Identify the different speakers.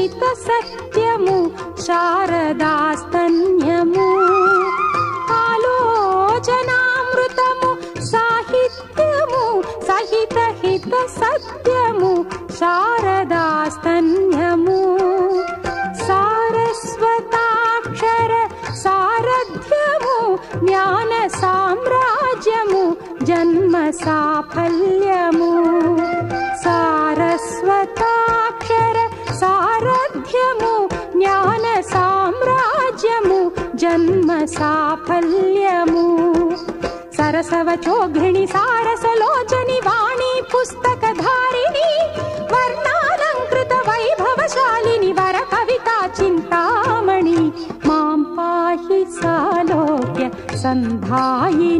Speaker 1: హిత సత్యము శారదాస్తన్యము ఆలోచనామృతము సాహిత్యము సహిత హిత సత్యము శారదాస్తన్యము సారస్వతాక్షర సారథ్యము జ్ఞాన సామ్రాజ్యము జన్మ సాఫల్యము సారస్వతాక్షర సారథ్యము జ్ఞాన సామ్రాజ్యము జన్మ సాఫల్యము సరసవచోఘ్రిణి సారసలోచని వాణి పుస్తకధారిణి వర్ణాలంకృత వైభవశాలిని వర కవితా చింతామణి మాం పాహి సాలోక్య సంధాయిని